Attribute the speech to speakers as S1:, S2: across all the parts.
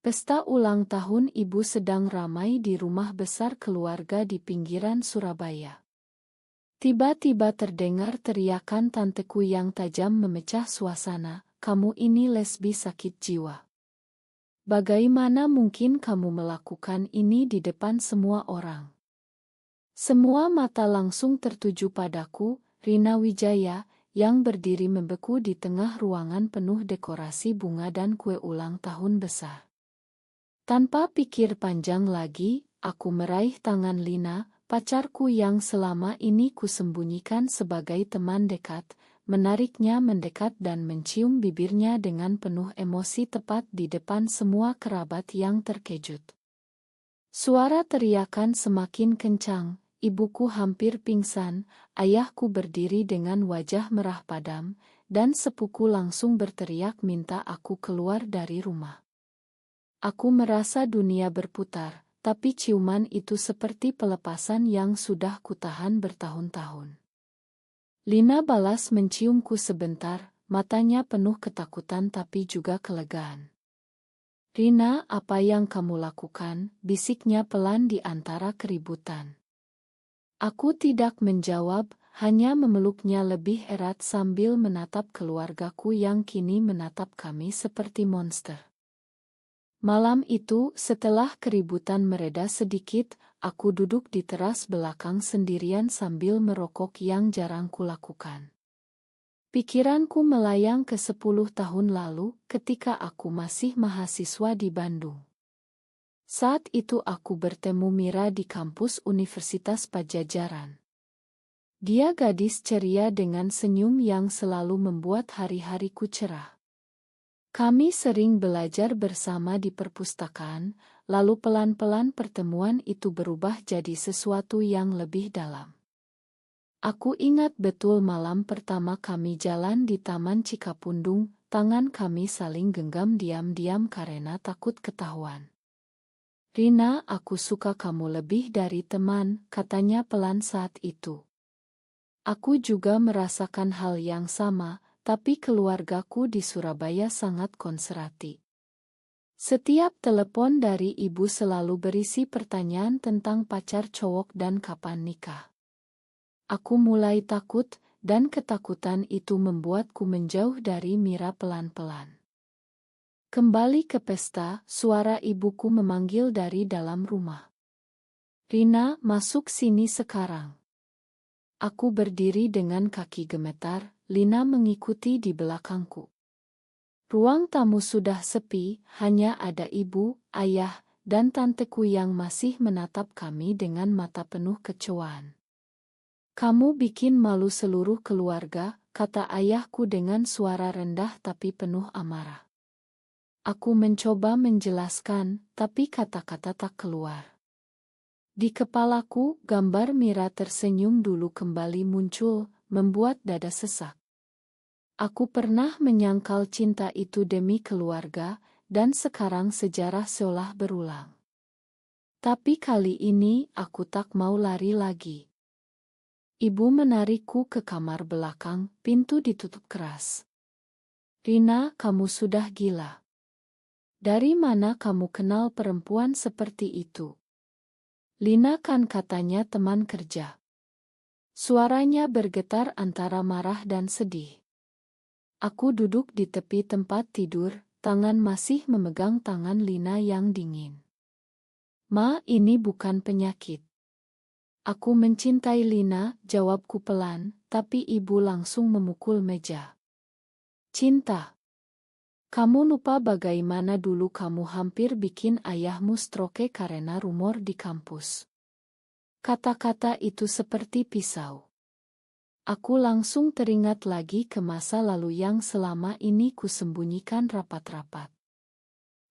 S1: Pesta ulang tahun ibu sedang ramai di rumah besar keluarga di pinggiran Surabaya. Tiba-tiba terdengar teriakan tanteku yang tajam memecah suasana, "Kamu ini lesbi sakit jiwa. Bagaimana mungkin kamu melakukan ini di depan semua orang?" Semua mata langsung tertuju padaku, Rina Wijaya, yang berdiri membeku di tengah ruangan penuh dekorasi bunga dan kue ulang tahun besar. Tanpa pikir panjang lagi, aku meraih tangan Lina, pacarku yang selama ini kusembunyikan sebagai teman dekat, menariknya mendekat dan mencium bibirnya dengan penuh emosi tepat di depan semua kerabat yang terkejut. Suara teriakan semakin kencang, ibuku hampir pingsan, ayahku berdiri dengan wajah merah padam, dan sepuku langsung berteriak minta aku keluar dari rumah. Aku merasa dunia berputar, tapi ciuman itu seperti pelepasan yang sudah kutahan bertahun-tahun. Lina balas menciumku sebentar, matanya penuh ketakutan tapi juga kelegaan. "Rina, apa yang kamu lakukan?" bisiknya pelan di antara keributan. Aku tidak menjawab, hanya memeluknya lebih erat sambil menatap keluargaku yang kini menatap kami seperti monster. Malam itu, setelah keributan mereda sedikit, aku duduk di teras belakang sendirian sambil merokok yang jarang kulakukan. Pikiranku melayang ke 10 tahun lalu ketika aku masih mahasiswa di Bandung. Saat itu aku bertemu Mira di kampus Universitas Padjadjaran. Dia gadis ceria dengan senyum yang selalu membuat hari-hariku cerah. Kami sering belajar bersama di perpustakaan, lalu pelan-pelan pertemuan itu berubah jadi sesuatu yang lebih dalam. Aku ingat betul malam pertama kami jalan di Taman Cikapundung, tangan kami saling genggam diam-diam karena takut ketahuan. "Rina, aku suka kamu lebih dari teman," katanya pelan saat itu. Aku juga merasakan hal yang sama. Tapi keluargaku di Surabaya sangat konservatif. Setiap telepon dari ibu selalu berisi pertanyaan tentang pacar cowok dan kapan nikah. Aku mulai takut, dan ketakutan itu membuatku menjauh dari Mira pelan-pelan. Kembali ke pesta, suara ibuku memanggil dari dalam rumah. "Rina, masuk sini sekarang." Aku berdiri dengan kaki gemetar, Lina mengikuti di belakangku. Ruang tamu sudah sepi, hanya ada ibu, ayah, dan tanteku yang masih menatap kami dengan mata penuh kecewaan. "Kamu bikin malu seluruh keluarga," kata ayahku dengan suara rendah tapi penuh amarah. Aku mencoba menjelaskan, tapi kata-kata tak keluar. Di kepalaku, gambar Mira tersenyum dulu kembali muncul, membuat dada sesak. Aku pernah menyangkal cinta itu demi keluarga, dan sekarang sejarah seolah berulang. Tapi kali ini aku tak mau lari lagi. Ibu menarikku ke kamar belakang, pintu ditutup keras. "Rina, kamu sudah gila. Dari mana kamu kenal perempuan seperti itu?" "Lina kan katanya teman kerja." Suaranya bergetar antara marah dan sedih. Aku duduk di tepi tempat tidur, tangan masih memegang tangan Lina yang dingin. "Ma, ini bukan penyakit." "Aku mencintai Lina," jawabku pelan, tapi ibu langsung memukul meja. "Cinta? Kamu lupa bagaimana dulu kamu hampir bikin ayahmu stroke karena rumor di kampus." Kata-kata itu seperti pisau. Aku langsung teringat lagi ke masa lalu yang selama ini kusembunyikan rapat-rapat.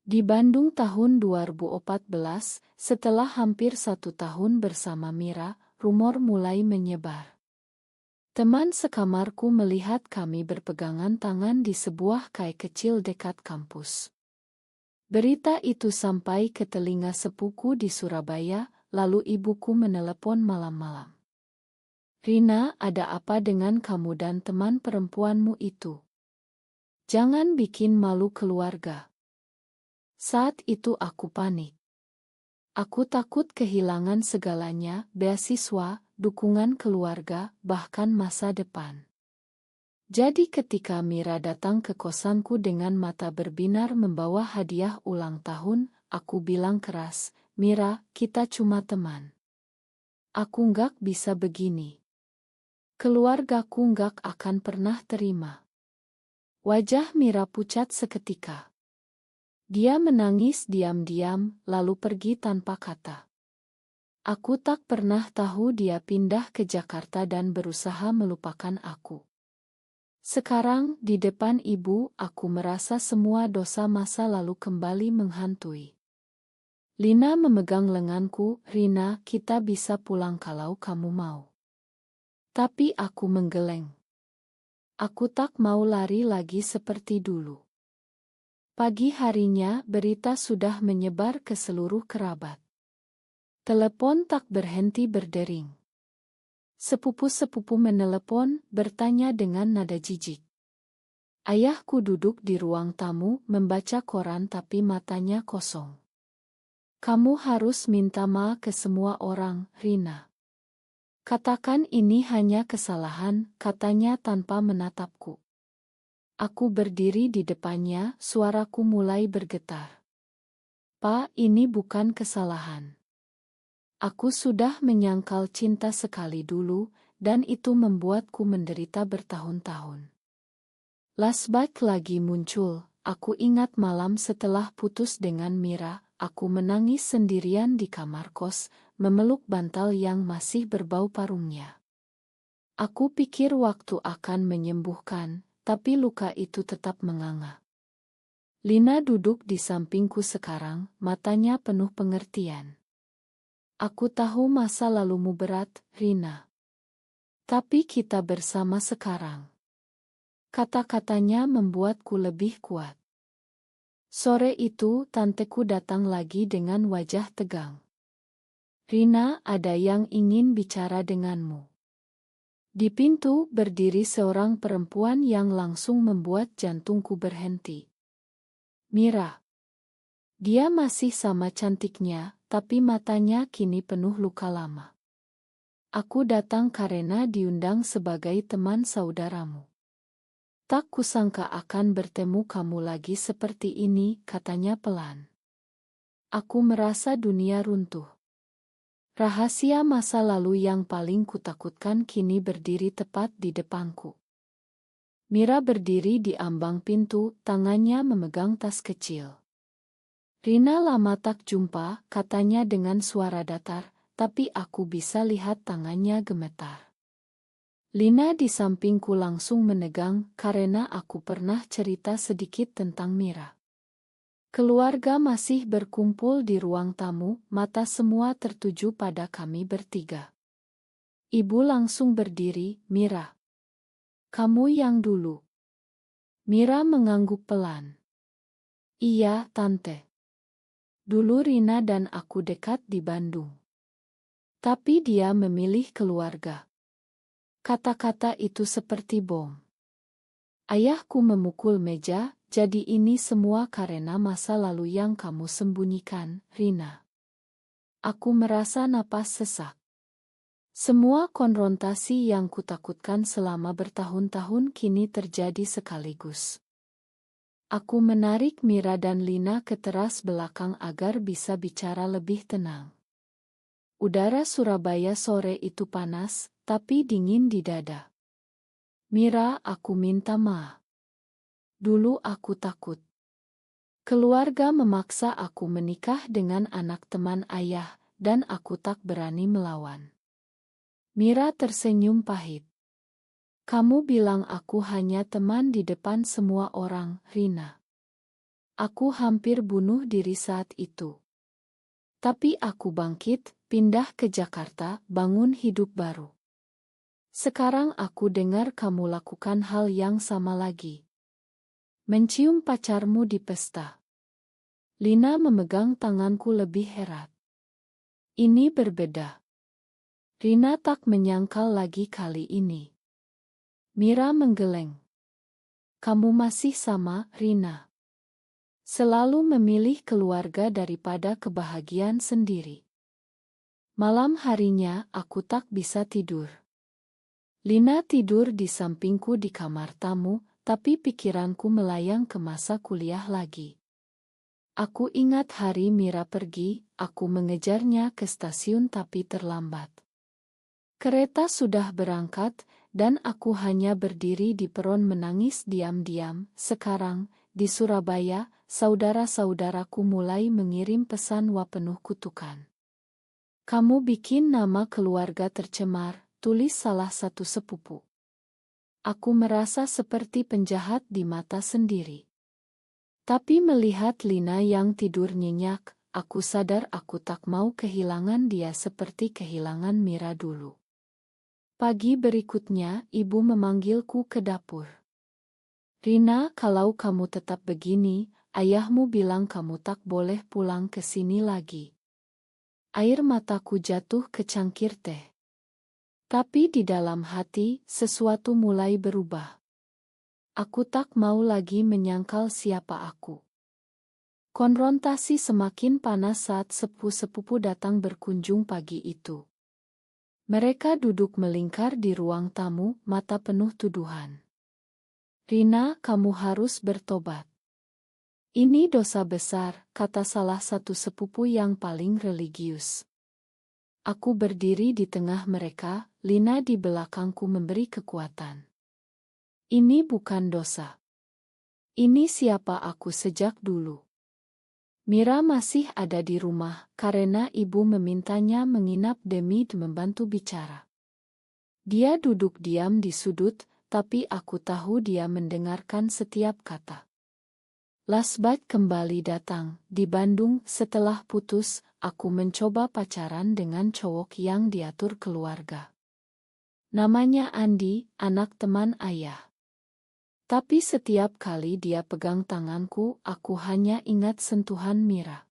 S1: Di Bandung tahun 2014, setelah hampir 1 tahun bersama Mira, rumor mulai menyebar. Teman sekamarku melihat kami berpegangan tangan di sebuah kai kecil dekat kampus. Berita itu sampai ke telinga sepuku di Surabaya, lalu ibuku menelepon malam-malam. "Rina, ada apa dengan kamu dan teman perempuanmu itu? Jangan bikin malu keluarga." Saat itu aku panik. Aku takut kehilangan segalanya, beasiswa, dukungan keluarga, bahkan masa depan. Jadi ketika Mira datang ke kosanku dengan mata berbinar membawa hadiah ulang tahun, aku bilang keras, "Mira, kita cuma teman. Aku nggak bisa begini. Keluargaku nggak akan pernah terima." Wajah Mira pucat seketika. Dia menangis diam-diam, lalu pergi tanpa kata. Aku tak pernah tahu dia pindah ke Jakarta dan berusaha melupakan aku. Sekarang, di depan ibu, aku merasa semua dosa masa lalu kembali menghantui. Lina memegang lenganku, "Rina, kita bisa pulang kalau kamu mau." Tapi aku menggeleng. Aku tak mau lari lagi seperti dulu. Pagi harinya, berita sudah menyebar ke seluruh kerabat. Telepon tak berhenti berdering. Sepupu-sepupu menelepon, bertanya dengan nada jijik. Ayahku duduk di ruang tamu, membaca koran tapi matanya kosong. "Kamu harus minta maaf ke semua orang, Rina. Katakan ini hanya kesalahan," katanya tanpa menatapku. Aku berdiri di depannya, suaraku mulai bergetar. "Pak, ini bukan kesalahan. Aku sudah menyangkal cinta sekali dulu, dan itu membuatku menderita bertahun-tahun." Flashback lagi muncul. Aku ingat malam setelah putus dengan Mira, aku menangis sendirian di kamar kos, memeluk bantal yang masih berbau parungnya. Aku pikir waktu akan menyembuhkan, tapi luka itu tetap menganga. Lina duduk di sampingku sekarang, matanya penuh pengertian. "Aku tahu masa lalumu berat, Rina. Tapi kita bersama sekarang." Kata-katanya membuatku lebih kuat. Sore itu, tanteku datang lagi dengan wajah tegang. "Rina, ada yang ingin bicara denganmu." Di pintu berdiri seorang perempuan yang langsung membuat jantungku berhenti. Mira. Dia masih sama cantiknya, tapi matanya kini penuh luka lama. "Aku datang karena diundang sebagai teman saudaramu. Tak kusangka akan bertemu kamu lagi seperti ini," katanya pelan. Aku merasa dunia runtuh. Rahasia masa lalu yang paling kutakutkan kini berdiri tepat di depanku. Mira berdiri di ambang pintu, tangannya memegang tas kecil. "Rina, lama tak jumpa," katanya dengan suara datar, tapi aku bisa lihat tangannya gemetar. Lina di sampingku langsung menegang karena aku pernah cerita sedikit tentang Mira. Keluarga masih berkumpul di ruang tamu, mata semua tertuju pada kami bertiga. Ibu langsung berdiri, "Mira. Kamu yang dulu." Mira mengangguk pelan. "Iya, Tante. Dulu Rina dan aku dekat di Bandung. Tapi dia memilih keluarga." Kata-kata itu seperti bom. Ayahku memukul meja, "Jadi ini semua karena masa lalu yang kamu sembunyikan, Rina." Aku merasa napas sesak. Semua konfrontasi yang kutakutkan selama bertahun-tahun kini terjadi sekaligus. Aku menarik Mira dan Lina ke teras belakang agar bisa bicara lebih tenang. Udara Surabaya sore itu panas, tapi dingin di dada. "Mira, aku minta maaf. Dulu aku takut. Keluarga memaksa aku menikah dengan anak teman ayah, dan aku tak berani melawan." Mira tersenyum pahit. "Kamu bilang aku hanya teman di depan semua orang, Rina. Aku hampir bunuh diri saat itu. Tapi aku bangkit, pindah ke Jakarta, bangun hidup baru. Sekarang aku dengar kamu lakukan hal yang sama lagi. Mencium pacarmu di pesta." Lina memegang tanganku lebih erat. "Ini berbeda." Rina tak menyangkal lagi kali ini. Mira menggeleng. "Kamu masih sama, Rina. Selalu memilih keluarga daripada kebahagiaan sendiri. Malam harinya aku tak bisa tidur. Lina tidur di sampingku di kamar tamu, tapi pikiranku melayang ke masa kuliah lagi. Aku ingat hari Mira pergi, aku mengejarnya ke stasiun tapi terlambat. Kereta sudah berangkat, dan aku hanya berdiri di peron menangis diam-diam. Sekarang, di Surabaya, saudara-saudaraku mulai mengirim pesan penuh kutukan. "Kamu bikin nama keluarga tercemar," tulis salah satu sepupu. Aku merasa seperti penjahat di mata sendiri. Tapi melihat Lina yang tidur nyenyak, aku sadar aku tak mau kehilangan dia seperti kehilangan Mira dulu. Pagi berikutnya, ibu memanggilku ke dapur. "Rina, kalau kamu tetap begini, ayahmu bilang kamu tak boleh pulang ke sini lagi." Air mataku jatuh ke cangkir teh. Tapi di dalam hati, sesuatu mulai berubah. Aku tak mau lagi menyangkal siapa aku. Konfrontasi semakin panas saat sepupu-sepupu datang berkunjung pagi itu. Mereka duduk melingkar di ruang tamu, mata penuh tuduhan. "Rina, kamu harus bertobat. Ini dosa besar," kata salah satu sepupu yang paling religius. Aku berdiri di tengah mereka, Lina di belakangku memberi kekuatan. "Ini bukan dosa. Ini siapa aku sejak dulu." Mira masih ada di rumah, karena ibu memintanya menginap demi membantu bicara. Dia duduk diam di sudut, tapi aku tahu dia mendengarkan setiap kata. Lasbat kembali datang, di Bandung setelah putus, aku mencoba pacaran dengan cowok yang diatur keluarga. Namanya Andi, anak teman ayah. Tapi setiap kali dia pegang tanganku, aku hanya ingat sentuhan Mira.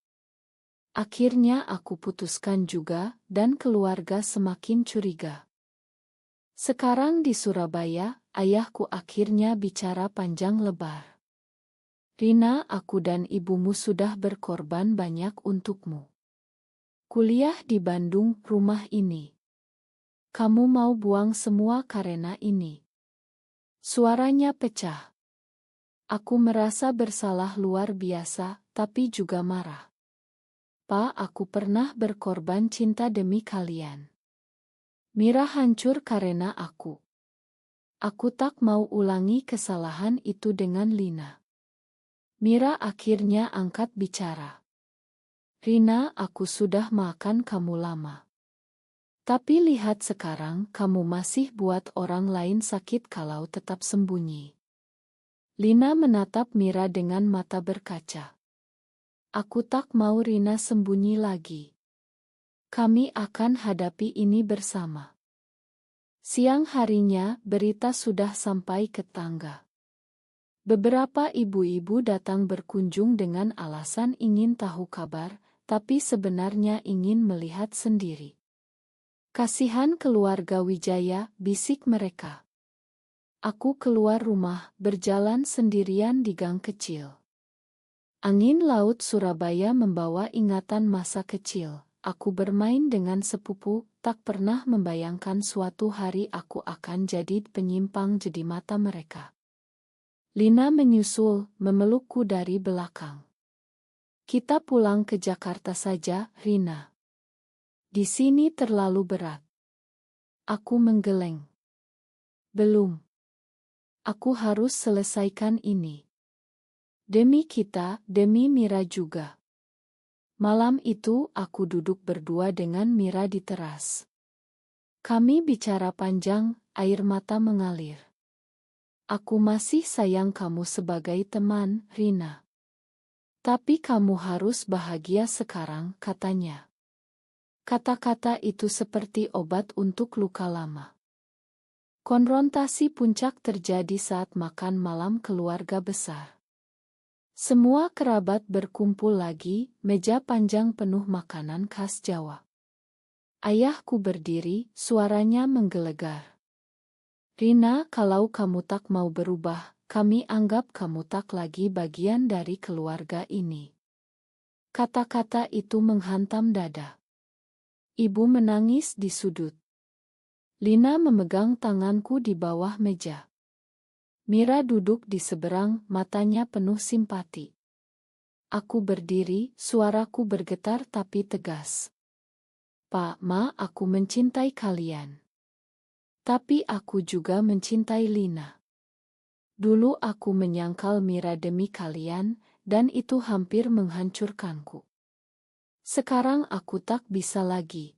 S1: Akhirnya aku putuskan juga, dan keluarga semakin curiga. Sekarang di Surabaya, ayahku akhirnya bicara panjang lebar. "Rina, aku dan ibumu sudah berkorban banyak untukmu. Kuliah di Bandung, rumah ini. Kamu mau buang semua karena ini." Suaranya pecah. Aku merasa bersalah luar biasa, tapi juga marah. "Pa, aku pernah berkorban cinta demi kalian. Mira hancur karena aku. Aku tak mau ulangi kesalahan itu dengan Lina." Mira akhirnya angkat bicara. "Rina, aku sudah makan kamu lama. Tapi lihat sekarang, kamu masih buat orang lain sakit kalau tetap sembunyi." Lina menatap Mira dengan mata berkaca. "Aku tak mau Rina sembunyi lagi. Kami akan hadapi ini bersama." Siang harinya, berita sudah sampai ke tangga. Beberapa ibu-ibu datang berkunjung dengan alasan ingin tahu kabar, tapi sebenarnya ingin melihat sendiri. "Kasihan keluarga Wijaya," bisik mereka. Aku keluar rumah, berjalan sendirian di gang kecil. Angin laut Surabaya membawa ingatan masa kecil. Aku bermain dengan sepupu, tak pernah membayangkan suatu hari aku akan jadi penyimpang di mata mereka. Lina menyusul, memelukku dari belakang. "Kita pulang ke Jakarta saja, Rina. Di sini terlalu berat." Aku menggeleng. "Belum. Aku harus selesaikan ini. Demi kita, demi Mira juga." Malam itu, aku duduk berdua dengan Mira di teras. Kami bicara panjang, air mata mengalir. "Aku masih sayang kamu sebagai teman, Rina. Tapi kamu harus bahagia sekarang," katanya. Kata-kata itu seperti obat untuk luka lama. Konfrontasi puncak terjadi saat makan malam keluarga besar. Semua kerabat berkumpul lagi, meja panjang penuh makanan khas Jawa. Ayahku berdiri, suaranya menggelegar. "Rina, kalau kamu tak mau berubah, kami anggap kamu tak lagi bagian dari keluarga ini." Kata-kata itu menghantam dada. Ibu menangis di sudut. Lina memegang tanganku di bawah meja. Mira duduk di seberang, matanya penuh simpati. Aku berdiri, suaraku bergetar tapi tegas. "Pak, Ma, aku mencintai kalian. Tapi aku juga mencintai Lina. Dulu aku menyangkal Mira demi kalian, dan itu hampir menghancurkanku. Sekarang aku tak bisa lagi."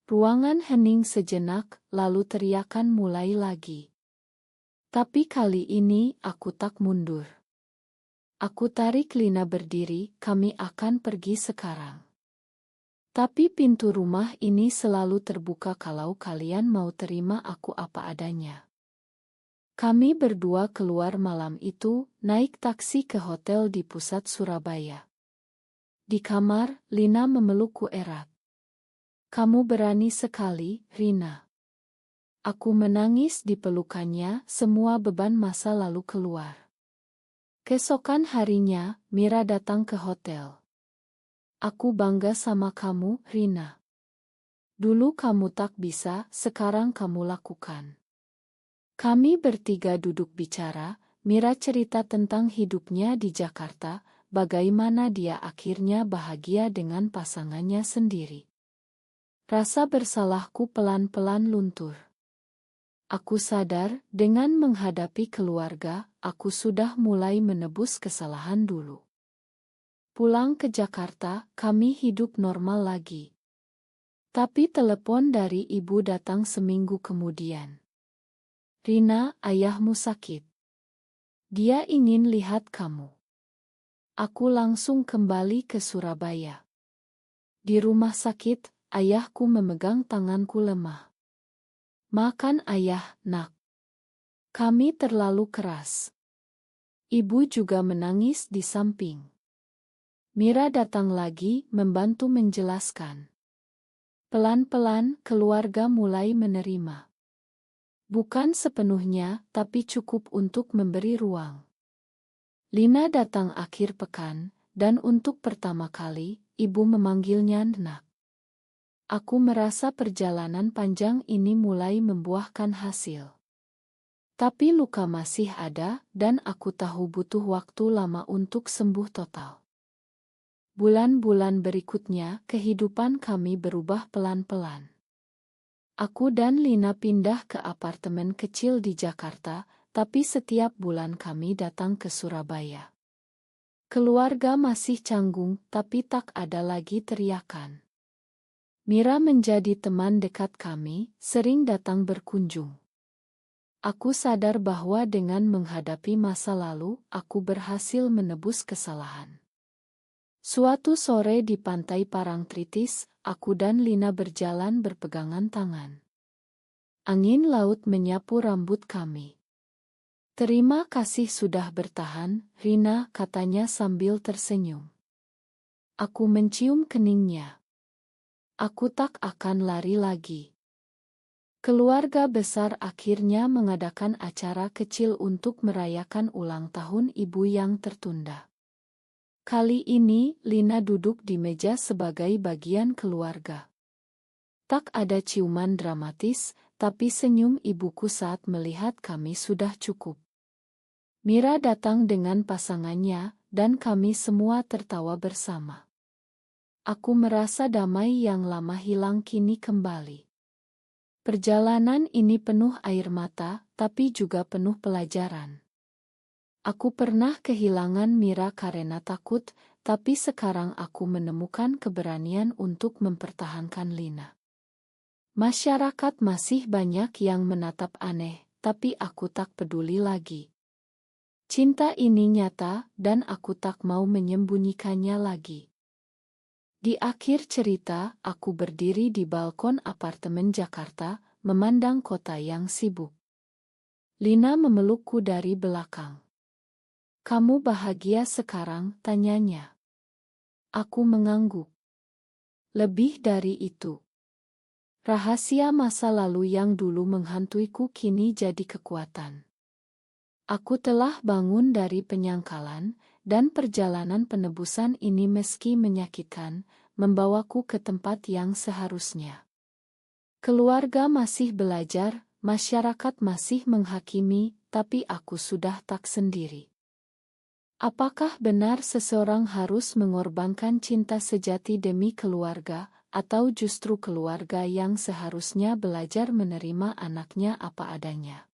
S1: Ruangan hening sejenak, lalu teriakan mulai lagi. Tapi kali ini aku tak mundur. Aku tarik Lina berdiri, "Kami akan pergi sekarang. Tapi pintu rumah ini selalu terbuka kalau kalian mau terima aku apa adanya." Kami berdua keluar malam itu, naik taksi ke hotel di pusat Surabaya. Di kamar, Lina memelukku erat. "Kamu berani sekali, Rina." Aku menangis di pelukannya, semua beban masa lalu keluar. Keesokan harinya, Mira datang ke hotel. "Aku bangga sama kamu, Rina. Dulu kamu tak bisa, sekarang kamu lakukan." Kami bertiga duduk bicara, Mira cerita tentang hidupnya di Jakarta, bagaimana dia akhirnya bahagia dengan pasangannya sendiri. Rasa bersalahku pelan-pelan luntur. Aku sadar, dengan menghadapi keluarga, aku sudah mulai menebus kesalahan dulu. Pulang ke Jakarta, kami hidup normal lagi. Tapi telepon dari ibu datang seminggu kemudian. "Rina, ayahmu sakit. Dia ingin lihat kamu." Aku langsung kembali ke Surabaya. Di rumah sakit, ayahku memegang tanganku lemah. "Makan ayah, nak. Kami terlalu keras." Ibu juga menangis di samping. Mira datang lagi, membantu menjelaskan. Pelan-pelan, keluarga mulai menerima. Bukan sepenuhnya, tapi cukup untuk memberi ruang. Lina datang akhir pekan, dan untuk pertama kali, ibu memanggilnya Nak. Aku merasa perjalanan panjang ini mulai membuahkan hasil. Tapi luka masih ada, dan aku tahu butuh waktu lama untuk sembuh total. Bulan-bulan berikutnya, kehidupan kami berubah pelan-pelan. Aku dan Lina pindah ke apartemen kecil di Jakarta, tapi setiap bulan kami datang ke Surabaya. Keluarga masih canggung, tapi tak ada lagi teriakan. Mira menjadi teman dekat kami, sering datang berkunjung. Aku sadar bahwa dengan menghadapi masa lalu, aku berhasil menebus kesalahan. Suatu sore di pantai Parangtritis, aku dan Lina berjalan berpegangan tangan. Angin laut menyapu rambut kami. "Terima kasih sudah bertahan, Rina," katanya sambil tersenyum. Aku mencium keningnya. "Aku tak akan lari lagi." Keluarga besar akhirnya mengadakan acara kecil untuk merayakan ulang tahun ibu yang tertunda. Kali ini, Lina duduk di meja sebagai bagian keluarga. Tak ada ciuman dramatis, tapi senyum ibuku saat melihat kami sudah cukup. Mira datang dengan pasangannya, dan kami semua tertawa bersama. Aku merasa damai yang lama hilang kini kembali. Perjalanan ini penuh air mata, tapi juga penuh pelajaran. Aku pernah kehilangan Mira karena takut, tapi sekarang aku menemukan keberanian untuk mempertahankan Lina. Masyarakat masih banyak yang menatap aneh, tapi aku tak peduli lagi. Cinta ini nyata, dan aku tak mau menyembunyikannya lagi. Di akhir cerita, aku berdiri di balkon apartemen Jakarta, memandang kota yang sibuk. Lina memelukku dari belakang. "Kamu bahagia sekarang?" tanyanya. Aku mengangguk. "Lebih dari itu. Rahasia masa lalu yang dulu menghantuiku kini jadi kekuatan." Aku telah bangun dari penyangkalan, dan perjalanan penebusan ini meski menyakitkan, membawaku ke tempat yang seharusnya. Keluarga masih belajar, masyarakat masih menghakimi, tapi aku sudah tak sendiri. Apakah benar seseorang harus mengorbankan cinta sejati demi keluarga, atau justru keluarga yang seharusnya belajar menerima anaknya apa adanya?